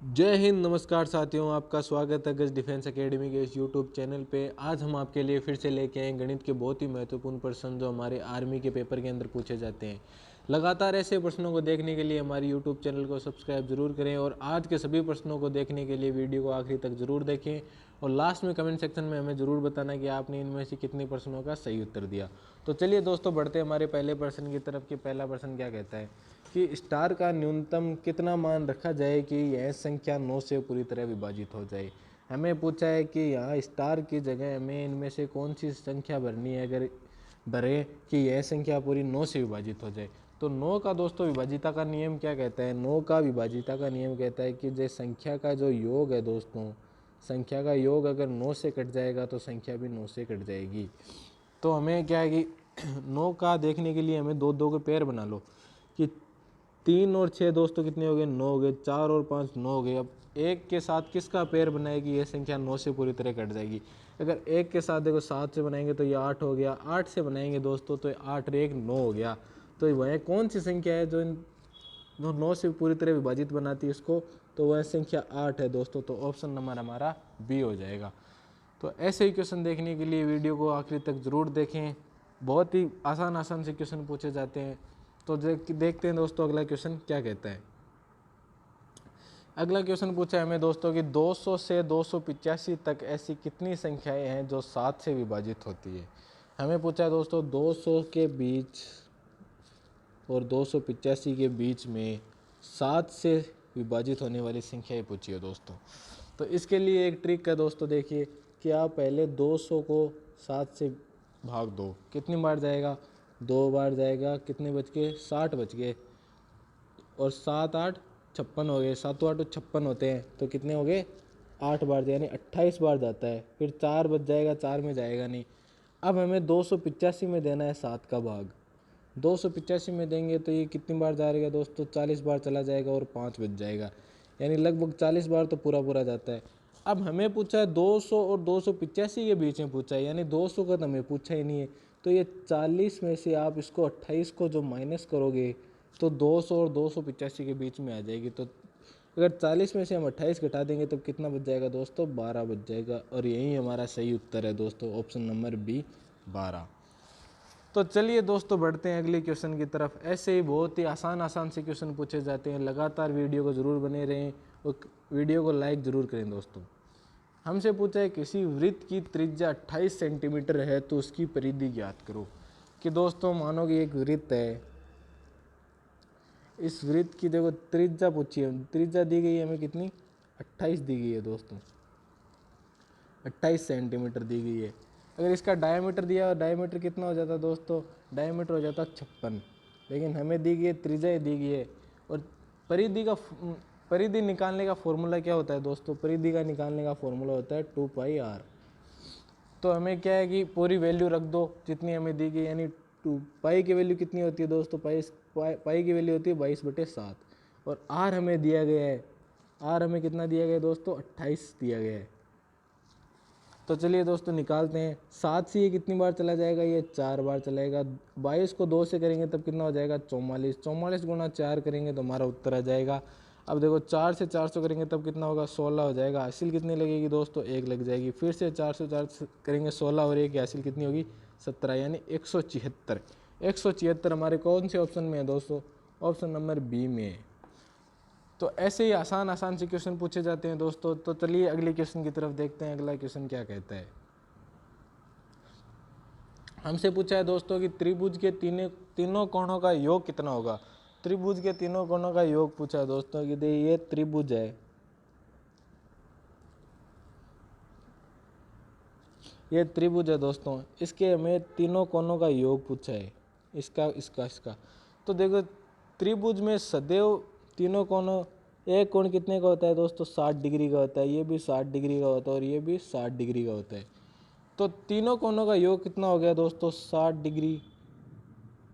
जय हिंद, नमस्कार साथियों, आपका स्वागत है गज डिफेंस एकेडमी के इस यूट्यूब चैनल पे। आज हम आपके लिए फिर से लेके आए गणित के बहुत ही महत्वपूर्ण प्रश्न जो हमारे आर्मी के पेपर के अंदर पूछे जाते हैं। लगातार ऐसे प्रश्नों को देखने के लिए हमारे यूट्यूब चैनल को सब्सक्राइब जरूर करें और आज के सभी प्रश्नों को देखने के लिए वीडियो को आखिरी तक जरूर देखें और लास्ट में कमेंट सेक्शन में हमें ज़रूर बताना कि आपने इनमें से कितने प्रश्नों का सही उत्तर दिया। तो चलिए दोस्तों, बढ़ते हमारे पहले प्रश्न की तरफ। कि पहला प्रश्न क्या कहता है कि स्टार का न्यूनतम कितना मान रखा जाए कि यह संख्या 9 से पूरी तरह विभाजित हो जाए। हमें पूछा है कि यहाँ स्टार की जगह हमें इनमें से कौन सी संख्या भरनी है अगर भरे कि यह संख्या पूरी 9 से विभाजित हो जाए। तो 9 का दोस्तों विभाजिता का नियम क्या कहता है? 9 का विभाजिता का नियम कहता है कि जो संख्या का जो योग है दोस्तों, संख्या का योग अगर 9 से कट जाएगा तो संख्या भी 9 से कट जाएगी। तो हमें क्या है कि 9 का देखने के लिए हमें दो दो के पेयर बना लो कि 3 और 6 दोस्तों कितने हो गए? 9 हो गए। 4 और 5 9 हो गए। अब एक के साथ किसका पेयर बनाएगी? ये संख्या 9 से पूरी तरह कट जाएगी। अगर एक के साथ देखो 7 से बनाएंगे तो ये 8 हो गया। 8 से बनाएंगे दोस्तों तो 8 और 1 9 हो गया। तो वह कौन सी संख्या है जो इन 9 से पूरी तरह विभाजित बनाती है इसको? तो वह संख्या 8 है दोस्तों। तो ऑप्शन नंबर हमारा बी हो जाएगा। तो ऐसे ही क्वेश्चन देखने के लिए वीडियो को आखिरी तक ज़रूर देखें। बहुत ही आसान से क्वेश्चन पूछे जाते हैं। तो देखते हैं दोस्तों अगला क्वेश्चन क्या कहता है। अगला क्वेश्चन पूछा है हमें दोस्तों कि 200 से 285 तक ऐसी कितनी संख्याएं हैं जो 7 से विभाजित होती है। हमें पूछा है दोस्तों 200 के बीच और 285 के बीच में 7 से विभाजित होने वाली संख्याएं पूछी है दोस्तों। तो इसके लिए एक ट्रिक है दोस्तों। देखिए कि आप पहले 200 को 7 से भाग दो, कितनी बार जाएगा? 2 बार जाएगा। कितने बच गए? 60 बच गए। और 7 8 56 हो गए। 7 8 56 होते हैं तो कितने हो गए? 8 बार, यानी 28 बार जाता है। फिर 4 बच जाएगा, 4 में जाएगा नहीं। अब हमें 285 में देना है 7 का भाग। 285 में देंगे तो ये कितनी बार जाएगा दोस्तों? 40 बार चला जाएगा और 5 बच जाएगा, यानी लगभग 40 बार तो पूरा जाता है। अब हमें पूछा है 200 और 285 के बीच में पूछा है, यानी 200 का तो हमें पूछा ही नहीं है। तो ये 40 में से आप इसको 28 को जो माइनस करोगे तो 200 और 285 के बीच में आ जाएगी। तो अगर 40 में से हम 28 घटा देंगे तो कितना बच जाएगा दोस्तों? 12 बच जाएगा। और यही हमारा सही उत्तर है दोस्तों, ऑप्शन नंबर बी 12। तो चलिए दोस्तों, बढ़ते हैं अगले क्वेश्चन की तरफ। ऐसे ही बहुत ही आसान से क्वेश्चन पूछे जाते हैं। लगातार वीडियो को ज़रूर बने रहें और वीडियो को लाइक ज़रूर करें दोस्तों। हमसे पूछा है किसी वृत्त की त्रिज्या 28 सेंटीमीटर है तो उसकी परिधि ज्ञात करो। कि दोस्तों मानो कि एक वृत्त है, इस वृत्त की देखो त्रिज्या पूछी है। त्रिज्या दी गई है हमें कितनी? 28 दी गई है दोस्तों। 28 सेंटीमीटर दी गई है। अगर इसका डायमीटर दिया और डायमीटर कितना हो जाता दोस्तों? डायमीटर हो जाता 56। लेकिन हमें दी गई है त्रिज्या दी गई है। और परिधि निकालने का फॉर्मूला क्या होता है दोस्तों? परिधि का निकालने का फॉर्मूला होता है 2πr। तो हमें क्या है कि पूरी वैल्यू रख दो जितनी हमें दी गई, यानी 2 पाई की वैल्यू कितनी होती है दोस्तों? पाई की वैल्यू होती है 22/7। और आर हमें दिया गया है। आर हमें कितना दिया गया है दोस्तों? 28 दिया गया है। तो चलिए दोस्तों निकालते हैं। 7 से ये कितनी बार चला जाएगा? ये 4 बार चलेगा। 22 को 2 से करेंगे तब कितना हो जाएगा? 44। 44 गुणा 4 करेंगे तो हमारा उत्तर आ जाएगा। अब देखो 4 से 400 करेंगे तब कितना होगा? 16 हो जाएगा। हासिल कितनी लगेगी दोस्तों? 1 लग जाएगी। फिर से 4 से 4 करेंगे 16 और 1 की हासिल कितनी होगी? 17, यानी 176। 176 हमारे कौन से ऑप्शन में है दोस्तों? ऑप्शन नंबर बी में है। तो ऐसे ही आसान से क्वेश्चन पूछे जाते हैं दोस्तों। तो चलिए अगले क्वेश्चन की तरफ देखते हैं। अगला क्वेश्चन क्या कहता है। हमसे पूछा है दोस्तों कि त्रिभुज के तीनों कोणों का योग कितना होगा। त्रिभुज के तीनों कोणों का योग पूछा है दोस्तों कि ये त्रिभुज है, ये त्रिभुज है दोस्तों। इसके हमें तीनों कोणों का योग पूछा है, इसका। तो देखो त्रिभुज में सदैव तीनों कोणों, एक कोण कितने का होता है दोस्तों? 60 डिग्री का होता है। ये भी 60 डिग्री का होता है और ये भी 60 डिग्री का होता है। तो तीनों कोणों का योग कितना हो गया दोस्तों? 60 degree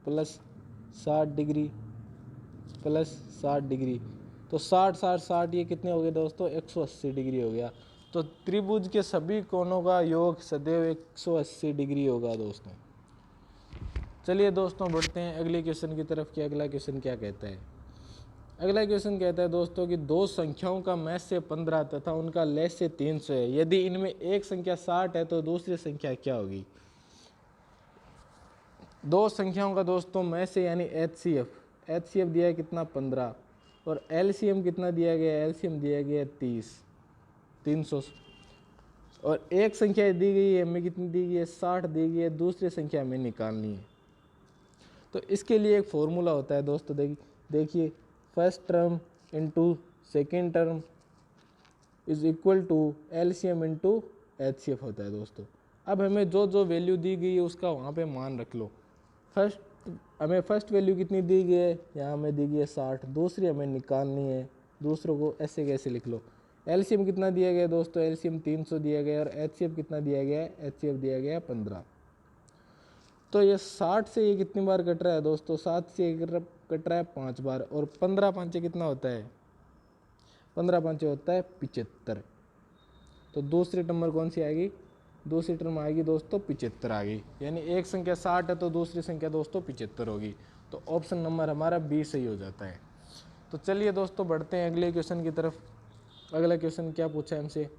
plus 60 degree plus 60 degree. तो 60 60 60 ये कितने हो गए दोस्तों? 180 डिग्री हो गया। तो त्रिभुज के सभी कोणों का योग सदैव 180 डिग्री होगा दोस्तों। चलिए दोस्तों बढ़ते हैं अगले क्वेश्चन की तरफ कि अगला क्वेश्चन क्या कहता है। अगला क्वेश्चन कहता है दोस्तों कि दो संख्याओं का मैच से 15 तथा उनका लेस से 300 है, यदि इनमें एक संख्या 60 है तो दूसरी संख्या क्या होगी। दो संख्याओं का दोस्तों मैच से यानी एचसीएफ दिया है कितना 15 और एलसीएम कितना दिया गया है, एलसीएम दिया गया है 300 और एक संख्या दी गई है, हमें कितनी दी गई है 60 दी गई है, दूसरी संख्या हमें निकालनी है। तो इसके लिए एक फॉर्मूला होता है दोस्तों, देखिए first term into second term is equal to LCM into HCF होता है दोस्तों। अब हमें जो जो वैल्यू दी गई है उसका वहाँ पे मान रख लो। हमें फर्स्ट वैल्यू कितनी दी गई है, यहाँ हमें दी गई है 60, दूसरी हमें निकालनी है, दूसरों को ऐसे कैसे लिख लो। एलसीएम कितना दिया गया है दोस्तों, एलसीएम 300 दिया गया है और एचसीएफ कितना दिया गया है, एचसीएफ दिया गया है 15। तो ये 60 से ये कितनी बार कट रहा है दोस्तों, 7 से कट रहा है 5 बार और 15 पाँचे कितना होता है, 15 पाँचे होता है 75। तो दूसरी नंबर कौन सी आएगी, दूसरी टर्म आएगी दोस्तों 75 आ गई, यानी एक संख्या 60 है तो दूसरी संख्या दोस्तों 75 होगी। तो ऑप्शन नंबर हमारा बी सही हो जाता है। तो चलिए दोस्तों बढ़ते हैं अगले क्वेश्चन की तरफ। अगला क्वेश्चन क्या पूछा है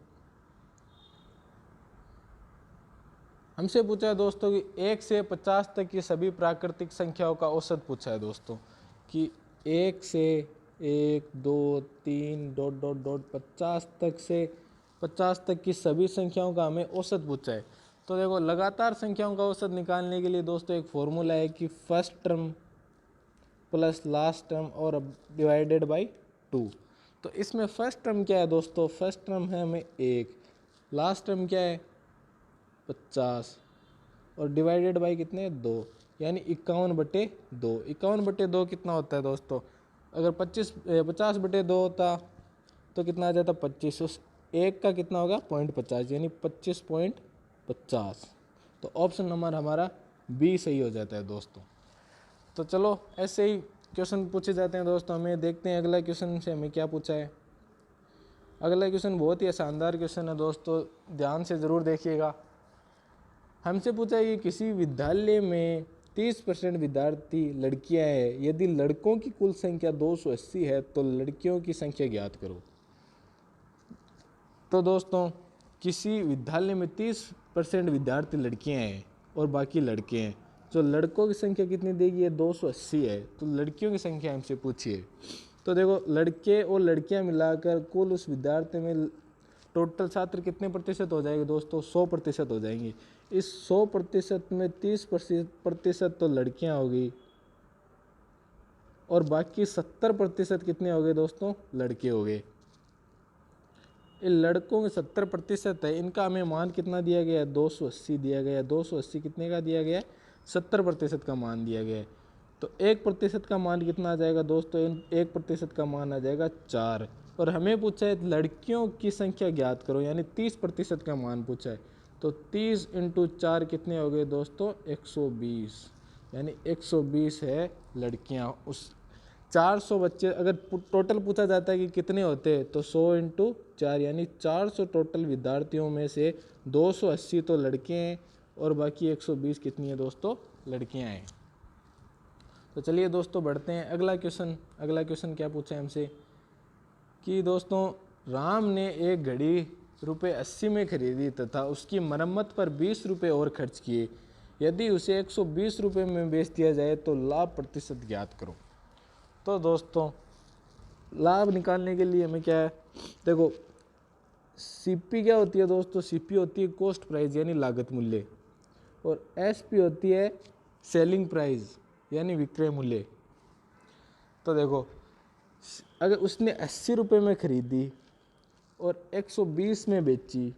हमसे पूछा है दोस्तों कि 1 से 50 तक की सभी प्राकृतिक संख्याओं का औसत पूछा है दोस्तों, कि 1 से 1 2 3 डॉट डॉट डॉट 50 तक की सभी संख्याओं का हमें औसत पूछा है। तो देखो लगातार संख्याओं का औसत निकालने के लिए दोस्तों एक फॉर्मूला है कि first term plus last term और डिवाइडेड बाई 2। तो इसमें फर्स्ट टर्म क्या है दोस्तों, फर्स्ट टर्म है हमें 1, लास्ट टर्म क्या है 50 और डिवाइडेड बाई कितने 2, यानी 51/2। 51/2 कितना होता है दोस्तों, अगर 50/2 होता तो कितना आ जाता 25, उस एक का कितना होगा 0.50 यानी 25.50। तो ऑप्शन नंबर हमारा बी सही हो जाता है दोस्तों। तो चलो ऐसे ही क्वेश्चन पूछे जाते हैं दोस्तों, हमें देखते हैं अगला क्वेश्चन से हमें क्या पूछा है। अगला क्वेश्चन बहुत ही शानदार क्वेश्चन है दोस्तों, ध्यान से ज़रूर देखिएगा। हमसे पूछा है कि किसी विद्यालय में 30% विद्यार्थी लड़कियां हैं, यदि लड़कों की कुल संख्या 280 है तो लड़कियों की संख्या ज्ञात करो। तो दोस्तों किसी विद्यालय में 30% विद्यार्थी लड़कियां हैं और बाकी लड़के हैं, जो लड़कों की संख्या कितनी देगी है 280 है, तो लड़कियों की संख्या हमसे पूछिए। तो देखो लड़के और लड़कियां मिलाकर कुल उस विद्यार्थी में टोटल छात्र कितने प्रतिशत हो जाएंगे दोस्तों, 100% हो जाएंगे। इस 100% में 30% तो लड़कियां होगी और बाकी 70% कितने हो गए दोस्तों, लड़के हो गए। इन लड़कों में 70% है, इनका हमें मान कितना दिया गया है 280 दिया गया है। 280 कितने का दिया गया है, 70% का मान दिया गया है। तो 1% का मान कितना आ जाएगा दोस्तों, 1% का मान आ जाएगा 4। और हमें पूछा है लड़कियों की संख्या ज्ञात करो, यानी 30% का मान पूछा है। तो 30 × 4 कितने हो गए दोस्तों 120, यानी 120 है लड़कियां। उस 400 बच्चे अगर टोटल पूछा जाता है कि कितने होते हैं, तो 100 × 4 यानी 400 टोटल विद्यार्थियों में से 280 तो लड़के हैं और बाकी 120 कितनी है दोस्तों, लड़कियां हैं। तो चलिए दोस्तों बढ़ते हैं अगला क्वेश्चन क्या पूछा है हमसे कि दोस्तों राम ने एक घड़ी ₹80 में खरीदी तथा उसकी मरम्मत पर 20 रुपये और खर्च किए, यदि उसे 120 रुपये में बेच दिया जाए तो लाभ प्रतिशत ज्ञात करो। तो दोस्तों लाभ निकालने के लिए हमें क्या है, देखो सीपी क्या होती है दोस्तों, सीपी होती है कॉस्ट प्राइस यानी लागत मूल्य, और एसपी होती है सेलिंग प्राइस यानी विक्रय मूल्य। तो देखो अगर उसने 80 रुपये में खरीदी और 120 में बेची,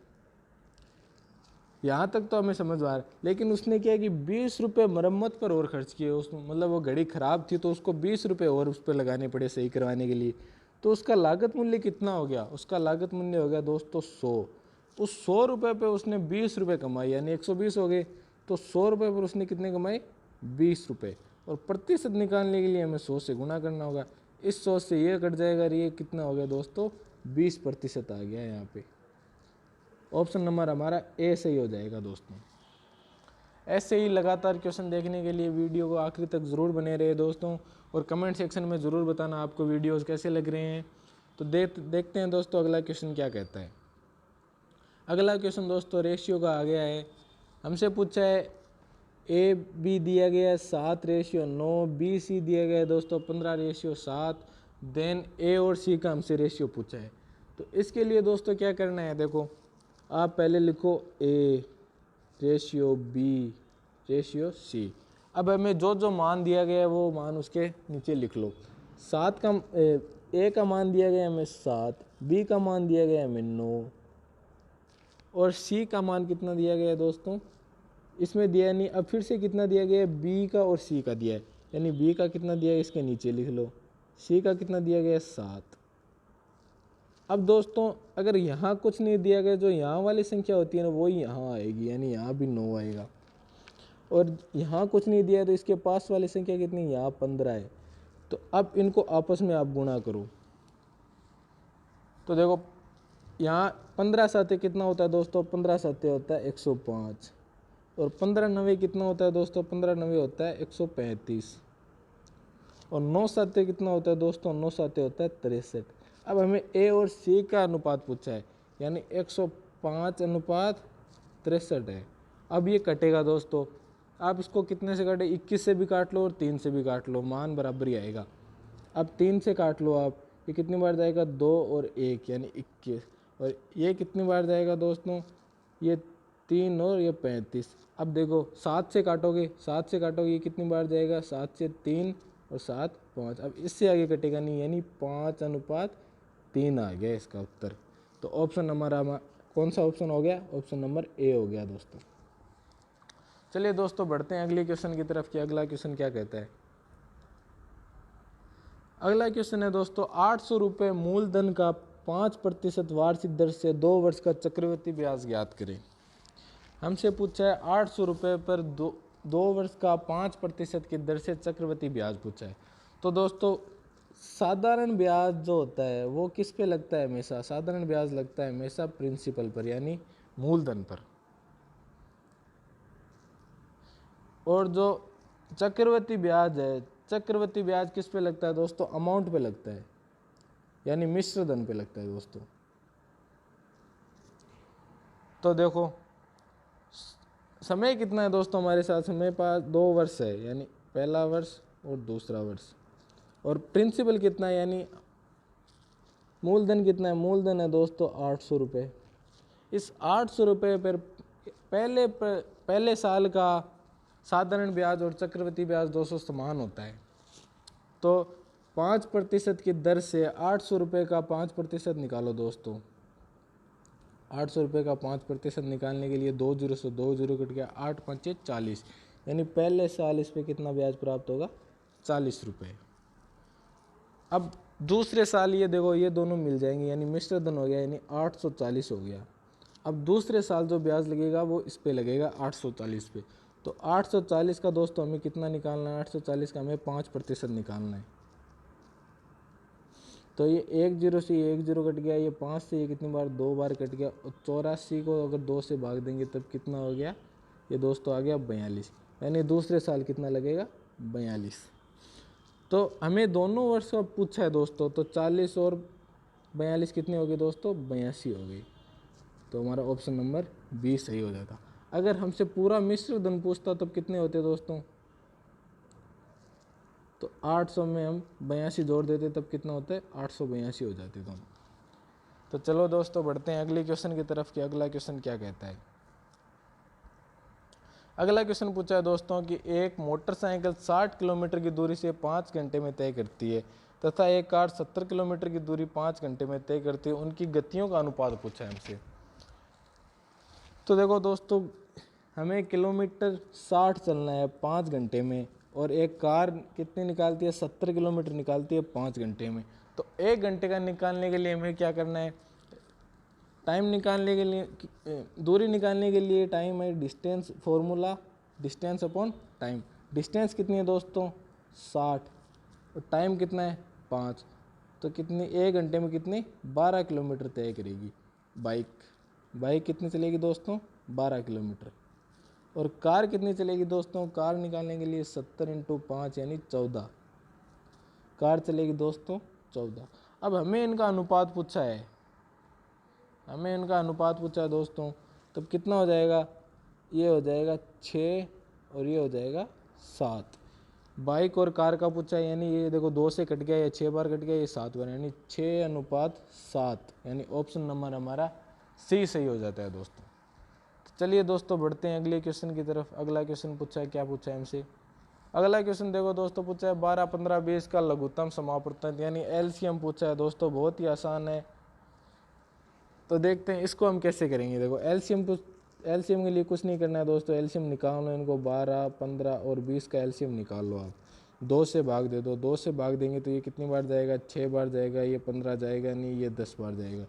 यहाँ तक तो हमें समझ आ रहा है, लेकिन उसने क्या कि 20 रुपये मरम्मत पर और खर्च किए। उसमें मतलब वो घड़ी ख़राब थी तो उसको 20 रुपये और उस पर लगाने पड़े सही करवाने के लिए। तो उसका लागत मूल्य कितना हो गया, उसका लागत मूल्य हो गया दोस्तों 100। उस 100 रुपये पर उसने 20 रुपये कमाए, यानी 120 हो गए, तो 100 रुपये पर उसने कितने कमाए 20 रुपये। और प्रतिशत निकालने के लिए हमें 100 से गुणा करना होगा। इस 100 से ये कट जाएगा, ये कितना हो गया दोस्तों 20% आ गया यहाँ पे। ऑप्शन नंबर हमारा ए सही हो जाएगा दोस्तों। ऐसे ही लगातार क्वेश्चन देखने के लिए वीडियो को आखिरी तक ज़रूर बने रहे दोस्तों, और कमेंट सेक्शन में ज़रूर बताना आपको वीडियोस कैसे लग रहे हैं। तो देखते हैं दोस्तों अगला क्वेश्चन क्या कहता है। अगला क्वेश्चन दोस्तों रेशियो का आ गया है। हमसे पूछा है ए बी दिया गया है 7:9, बी सी दिया गया है दोस्तों 15:7, देन ए और सी का हमसे रेशियो पूछा है। तो इसके लिए दोस्तों क्या करना है, देखो आप पहले लिखो A ratio B ratio C. अब हमें जो जो मान दिया गया है वो मान उसके नीचे लिख लो। ए का मान दिया गया है हमें 7, बी का मान दिया गया है हमें 9, और सी का मान कितना दिया गया है दोस्तों, इसमें दिया नहीं। अब फिर से कितना दिया गया है, बी का और सी का दिया है, यानी बी का कितना दिया है इसके नीचे लिख लो, सी का कितना दिया गया है 7। अब दोस्तों अगर यहाँ कुछ नहीं दिया गया, जो यहाँ वाली संख्या होती है ना वो ही यहाँ आएगी, यानी यहाँ भी 9 आएगा। और यहाँ कुछ नहीं दिया है तो इसके पास वाली संख्या कितनी, यहाँ 15 है। तो अब इनको आपस में आप गुणा करो। तो देखो यहाँ 15 साते कितना होता है दोस्तों, 15 साते होता है 105, और 15 नवे कितना होता है दोस्तों, 15 नवे होता है 135, और 9 साते कितना होता है दोस्तों, 9 साते होता है 63। अब हमें ए और सी का अनुपात पूछा है, यानी 105:63 है। अब ये कटेगा दोस्तों, आप इसको कितने से काटे, 21 से भी काट लो और 3 से भी काट लो, मान बराबर ही आएगा। अब 3 से काट लो आप, ये कितनी बार जाएगा, 2 और 1 यानी 21, और ये कितनी बार जाएगा दोस्तों, ये 3 और ये 35। अब देखो 7 से काटोगे, 7 से काटोगे ये कितनी बार जाएगा, 7 से 3 और 7 5। अब इससे आगे कटेगा नहीं, यानी 5:3 आ गया इसका उत्तर। तो ऑप्शन हमारा कौन सा ऑप्शन हो गया, ऑप्शन नंबर ए हो गया दोस्तों। चलिए दोस्तों बढ़ते हैं अगले क्वेश्चन की तरफ कि अगला क्वेश्चन क्या कहता है। अगला क्वेश्चन है दोस्तों 800 रुपये मूलधन का 5% वार्षिक दर से 2 वर्ष का चक्रवृद्धि ब्याज ज्ञात करें। हमसे पूछा है 800 रुपये पर 2 वर्ष का 5% की दर से चक्रवृद्धि ब्याज पूछा है। तो दोस्तों साधारण ब्याज जो होता है वो किस पे लगता है, हमेशा साधारण ब्याज लगता है हमेशा प्रिंसिपल पर, यानी मूलधन पर। और जो चक्रवृद्धि ब्याज है, चक्रवृद्धि ब्याज किस पे लगता है दोस्तों, अमाउंट पे लगता है, यानी मिश्र धन पे लगता है दोस्तों। तो देखो समय कितना है दोस्तों हमारे साथ, हमारे पास 2 वर्ष है, यानी पहला वर्ष और दूसरा वर्ष, और प्रिंसिपल कितना है, यानी मूलधन कितना है, मूलधन है दोस्तों 800 रुपये। इस 800 रुपये पर पहले साल का साधारण ब्याज और चक्रवृद्धि ब्याज 200 समान होता है। तो 5% की दर से 800 रुपये का 5% निकालो दोस्तों। 800 रुपये का 5% निकालने के लिए 2 जीरो से 2 जीरो कट गया, 8 5 40, यानी पहले साल इस पर कितना ब्याज प्राप्त होगा, 40 रुपये। अब दूसरे साल ये देखो ये दोनों मिल जाएंगे, यानी मिश्र धन हो गया, यानी 840 हो गया। अब दूसरे साल जो ब्याज लगेगा वो इस पे लगेगा 840 पे। तो 840 का दोस्तों हमें कितना निकालना है, 840 का हमें 5% निकालना है। तो ये 1 जीरो से 1 जीरो कट गया, ये 5 से ये कितनी बार, 2 बार कट गया, और 84 को अगर 2 से भाग देंगे तब कितना हो गया, ये दोस्तों आ गया 42, यानी दूसरे साल कितना लगेगा, 42। तो हमें दोनों वर्ष का पूछा है दोस्तों, तो 40 और 42 कितनी होगी दोस्तों, 82 हो गई। तो हमारा ऑप्शन नंबर बी सही हो जाता। अगर हमसे पूरा मिश्र धन पूछता तब कितने होते दोस्तों, तो 800 में हम 82 जोड़ देते तब कितना होता है, 882 हो जाते दोनों। तो चलो दोस्तों बढ़ते हैं अगले क्वेश्चन की तरफ कि अगला क्वेश्चन क्या कहता है। अगला क्वेश्चन पूछा है दोस्तों कि एक मोटरसाइकिल 60 किलोमीटर की दूरी से 5 घंटे में तय करती है तथा एक कार 70 किलोमीटर की दूरी 5 घंटे में तय करती है, उनकी गतियों का अनुपात पूछा है हमसे। तो देखो दोस्तों हमें किलोमीटर 60 चलना है 5 घंटे में, और एक कार कितनी निकालती है, 70 किलोमीटर निकालती है 5 घंटे में। तो 1 घंटे का निकालने के लिए हमें क्या करना है, टाइम निकालने के लिए, दूरी निकालने के लिए टाइम है distance, formula distance upon time. Distance कितनी है दोस्तों 60, और टाइम कितना है 5, तो कितनी 1 घंटे में कितनी 12 किलोमीटर तय करेगी बाइक। बाइक कितनी चलेगी दोस्तों 12 किलोमीटर। और कार कितनी चलेगी दोस्तों, कार निकालने के लिए 70 × 5 यानी 14 कार चलेगी दोस्तों 14। अब हमें इनका अनुपात पूछा है, दोस्तों, तब कितना हो जाएगा, ये हो जाएगा 6 और ये हो जाएगा 7। बाइक और कार का पूछा है, यानी ये देखो 2 से कट गया, ये 6 बार कट गया, ये 7 बार, यानी 6:7, यानी ऑप्शन नंबर हमारा सी सही हो जाता है दोस्तों। तो चलिए दोस्तों बढ़ते हैं अगले क्वेश्चन की तरफ। अगला क्वेश्चन पूछा है, क्या पूछा है हमसे, अगला क्वेश्चन देखो दोस्तों, पूछा है 12, 15, 20 का लघुत्तम समापवर्तन यानी एलसीएम पूछा है दोस्तों। बहुत ही आसान है, तो देखते हैं इसको हम कैसे करेंगे। देखो एलसीएम के लिए कुछ नहीं करना है दोस्तों, एलसीएम निकाल लो इनको, 12, 15 और 20 का एलसीएम निकाल लो आप। 2 से भाग दे दो, 2 से भाग देंगे तो ये कितनी बार जाएगा, 6 बार जाएगा, ये 15 जाएगा नहीं, ये 10 बार जाएगा।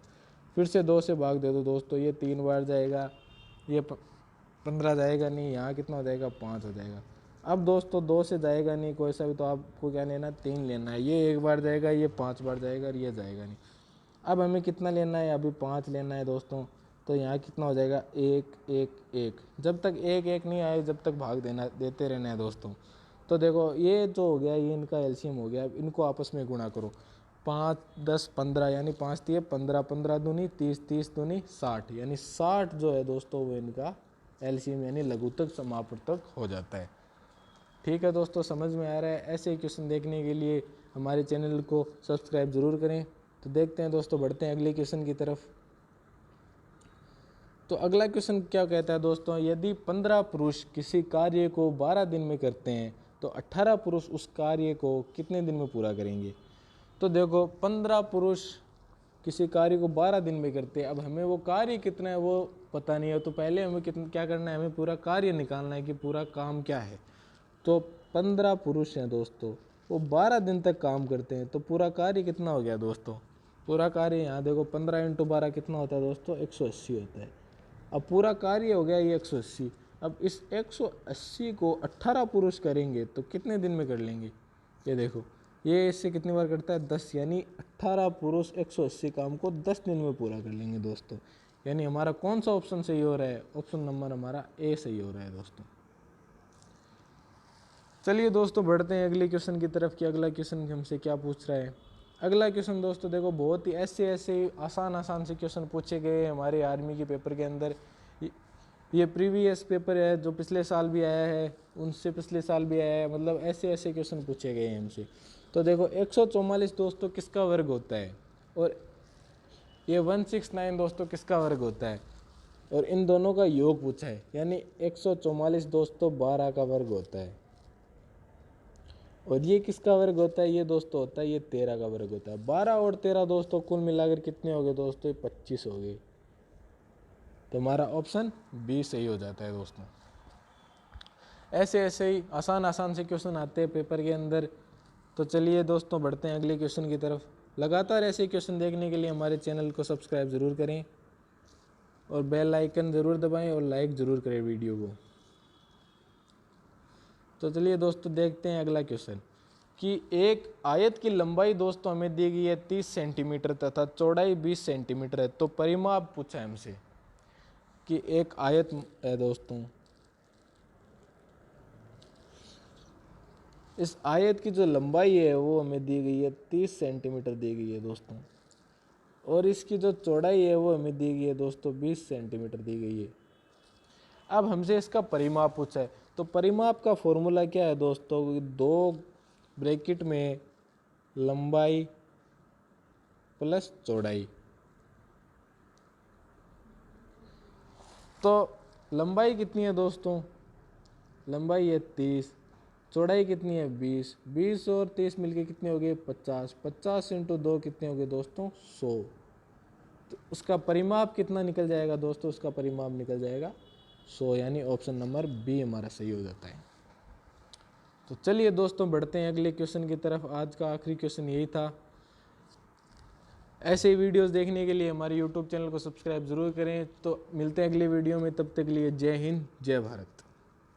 फिर से 2 से भाग दे दो दोस्तों, ये 3 बार जाएगा, ये 15 जाएगा नहीं, यहाँ कितना हो जाएगा, 5 हो जाएगा। अब दोस्तों 2 से जाएगा नहीं कोई सा भी, तो आपको क्या लेना है, 3 लेना है। ये 1 बार जाएगा, ये 5 बार जाएगा और ये जाएगा नहीं। अब हमें कितना लेना है, अभी 5 लेना है दोस्तों, तो यहाँ कितना हो जाएगा, 1, 1, 1। जब तक 1, 1 नहीं आए जब तक भाग देते रहना है दोस्तों। तो देखो ये जो हो गया, ये इनका एलसीएम हो गया। अब इनको आपस में गुणा करो, 5, 10, 15, यानी 5 × 3 = 15, 15 दूनी 30, 30 दूनी 60, यानी 60 जो है दोस्तों वो इनका एलसीएम यानी लघुत्तम समापवर्तक हो जाता है। ठीक है दोस्तों, समझ में आ रहा है। ऐसे क्वेश्चन देखने के लिए हमारे चैनल को सब्सक्राइब ज़रूर करें। तो देखते हैं दोस्तों, बढ़ते हैं अगले क्वेश्चन की तरफ। तो अगला क्वेश्चन क्या कहता है दोस्तों, यदि 15 पुरुष किसी कार्य को 12 दिन में करते हैं तो 18 पुरुष उस कार्य को कितने दिन में पूरा करेंगे। तो देखो 15 पुरुष किसी कार्य को 12 दिन में करते हैं। अब हमें वो कार्य कितना है वो पता नहीं है, तो पहले हमें क्या करना है, हमें पूरा कार्य निकालना है कि पूरा काम क्या है। तो 15 पुरुष हैं दोस्तों, वो 12 दिन तक काम करते हैं, तो पूरा कार्य कितना हो गया दोस्तों, पूरा कार्य यहाँ देखो 15 × 12 कितना होता है दोस्तों, 180 होता है। अब पूरा कार्य हो गया ये 180। अब इस 180 को 18 पुरुष करेंगे तो कितने दिन में कर लेंगे, ये देखो ये इससे कितनी बार करता है, 10, यानी 18 पुरुष 180 काम को 10 दिन में पूरा कर लेंगे दोस्तों। यानी हमारा कौन सा ऑप्शन सही हो रहा है, ऑप्शन नंबर हमारा ए सही हो रहा है दोस्तों। चलिए दोस्तों बढ़ते हैं अगले क्वेश्चन की तरफ कि अगला क्वेश्चन हमसे क्या पूछ रहा है। अगला क्वेश्चन दोस्तों देखो, बहुत ही ऐसे आसान से क्वेश्चन पूछे गए हमारे आर्मी के पेपर के अंदर। ये प्रीवियस पेपर है, जो पिछले साल भी आया है, उनसे पिछले साल भी आया है, मतलब ऐसे क्वेश्चन पूछे गए हैं हमसे। तो देखो 144 दोस्तों किसका वर्ग होता है, और ये 169 दोस्तों किसका वर्ग होता है, और इन दोनों का योग पूछा है। यानी 144 दोस्तों 12 का वर्ग होता है, और ये किसका वर्ग होता है, ये दोस्तों होता है ये 13 का वर्ग होता है। 12 और 13 दोस्तों कुल मिलाकर कितने हो गए दोस्तों, 25 हो गए। तो हमारा ऑप्शन बी सही हो जाता है दोस्तों। ऐसे ही आसान से क्वेश्चन आते हैं पेपर के अंदर। तो चलिए दोस्तों बढ़ते हैं अगले क्वेश्चन की तरफ। लगातार ऐसे क्वेश्चन देखने के लिए हमारे चैनल को सब्सक्राइब ज़रूर करें और बेल आइकन ज़रूर दबाएं और लाइक ज़रूर करें वीडियो को। तो चलिए दोस्तों देखते हैं अगला क्वेश्चन कि एक आयत की लंबाई दोस्तों हमें दी गई है 30 सेंटीमीटर तथा चौड़ाई 20 सेंटीमीटर है। तो परिमाप पूछा है हमसे कि एक आयत है दोस्तों, इस आयत की जो लंबाई है वो हमें दी गई है 30 सेंटीमीटर दी गई है दोस्तों, और इसकी जो चौड़ाई है वो हमें दी गई है दोस्तों 20 सेंटीमीटर दी गई है। अब हमसे इसका परिमाप पूछा है, तो परिमाप का फॉर्मूला क्या है दोस्तों, 2 ब्रैकेट में लंबाई प्लस चौड़ाई। तो लंबाई कितनी है दोस्तों, लंबाई है 30, चौड़ाई कितनी है 20, 20 और 30 मिलके कितने हो गए 50, 50 × 2 कितने हो गए दोस्तों 100। तो उसका परिमाप कितना निकल जाएगा दोस्तों, उसका परिमाप निकल जाएगा 100, यानी ऑप्शन नंबर बी हमारा सही हो जाता है। तो चलिए दोस्तों बढ़ते हैं अगले क्वेश्चन की तरफ। आज का आखिरी क्वेश्चन यही था। ऐसे ही वीडियोस देखने के लिए हमारे YouTube चैनल को सब्सक्राइब ज़रूर करें। तो मिलते हैं अगले वीडियो में, तब तक के लिए जय हिंद जय भारत।